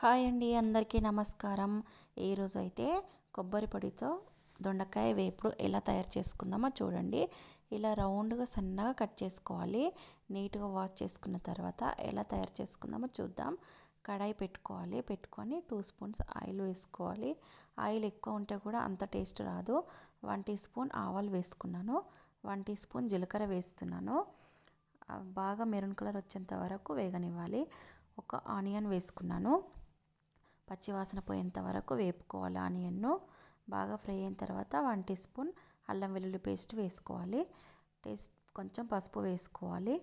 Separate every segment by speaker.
Speaker 1: Hi అండి, అందరికీ నమస్కారం. ఈరోజు అయితే కొబ్బరి పొడితో దొండకాయ వేపుడు ఎలా తయారు చేసుకుందామో చూడండి. ఇలా రౌండ్గా సన్నగా కట్ చేసుకోవాలి. నీట్గా వాష్ చేసుకున్న తర్వాత ఎలా తయారు చేసుకుందామో చూద్దాం. కడాయి పెట్టుకొని 2 స్పూన్స్ ఆయిల్ వేసుకోవాలి. ఆయిల్ ఎక్కువ ఉంటే కూడా అంత టేస్ట్ రాదు. 1 టీ స్పూన్ ఆవాలు వేసుకున్నాను. 1 టీ స్పూన్ జీలకర్ర వేస్తున్నాను. బాగా మెరూన్ కలర్ వచ్చేంత వరకు వేగనివ్వాలి. ఒక ఆనియన్ వేసుకున్నాను. పచ్చివాసన పోయేంత వరకు వేపుకోవాలి. ఆనియన్ను బాగా ఫ్రై అయిన తర్వాత 1 టీ స్పూన్ అల్లం వెల్లుల్లి పేస్ట్ వేసుకోవాలి. కొంచెం పసుపు వేసుకోవాలి.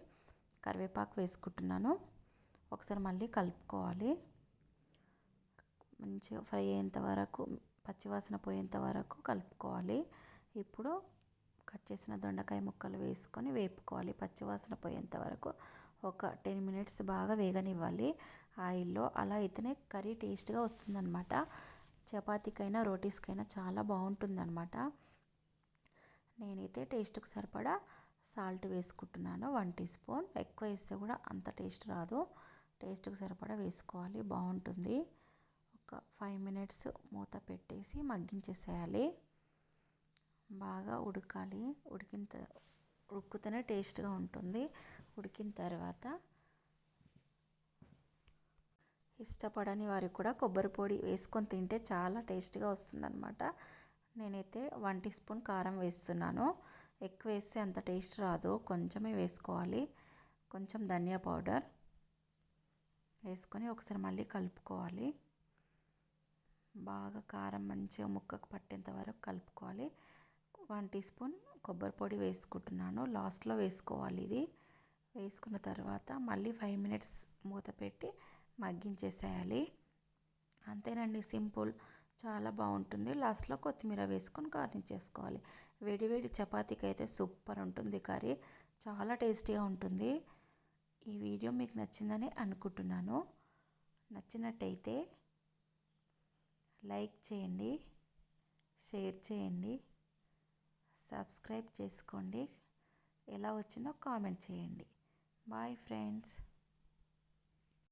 Speaker 1: కరివేపాకు వేసుకుంటున్నాను. ఒకసారి మళ్ళీ కలుపుకోవాలి. మంచిగా ఫ్రై అయ్యేంత వరకు, పచ్చివాసన పోయేంత వరకు కలుపుకోవాలి. ఇప్పుడు కట్ చేసిన దొండకాయ ముక్కలు వేసుకొని వేపుకోవాలి. పచ్చివాసన పోయేంత వరకు ఒక 10 మినిట్స్ బాగా వేగనివ్వాలి ఆయిల్లో. అలా అయితేనే కర్రీ టేస్ట్గా వస్తుందన్నమాట. చపాతీకైనా రోటీస్కైనా చాలా బాగుంటుందన్నమాట. నేనైతే టేస్ట్కి సరిపడా సాల్ట్ వేసుకుంటున్నాను. 1 టీ స్పూన్. ఎక్కువ వేస్తే కూడా అంత టేస్ట్ రాదు. టేస్ట్కి సరిపడా వేసుకోవాలి, బాగుంటుంది. ఒక 5 మినిట్స్ మూత పెట్టేసి మగ్గించేసేయాలి. బాగా ఉడకాలి. ఉడికితేనే టేస్ట్గా ఉంటుంది. ఉడికిన తర్వాత ఇష్టపడని వారికి కూడా కొబ్బరి పొడి వేసుకొని తింటే చాలా టేస్ట్గా వస్తుందన్నమాట. నేనైతే 1 టీ స్పూన్ కారం వేస్తున్నాను. ఎక్కువ వేస్తే అంత టేస్ట్ రాదు, కొంచెమే వేసుకోవాలి. కొంచెం ధనియా పౌడర్ వేసుకొని ఒకసారి మళ్ళీ కలుపుకోవాలి. బాగా కారం మంచిగా ముక్కకు పట్టేంత వరకు కలుపుకోవాలి. 1 టీ స్పూన్ కొబ్బరి పొడి వేసుకుంటున్నాను. లాస్ట్లో వేసుకోవాలి. ఇది వేసుకున్న తర్వాత మళ్ళీ 5 మినిట్స్ మూత పెట్టి మగ్గించేసేయాలి. అంతేనండి, సింపుల్. చాలా బాగుంటుంది. లాస్ట్లో కొత్తిమీర వేసుకొని గార్నిష్ చేసుకోవాలి. వేడివేడి చపాతీకి అయితే సూపర్ ఉంటుంది కర్రీ. చాలా టేస్టీగా ఉంటుంది. ఈ వీడియో మీకు నచ్చిందని అనుకుంటున్నాను. నచ్చినట్టయితే లైక్ చేయండి, షేర్ చేయండి, సబ్స్క్రైబ్ చేసుకోండి. ఎలా వచ్చిందో కామెంట్ చేయండి. Bye friends.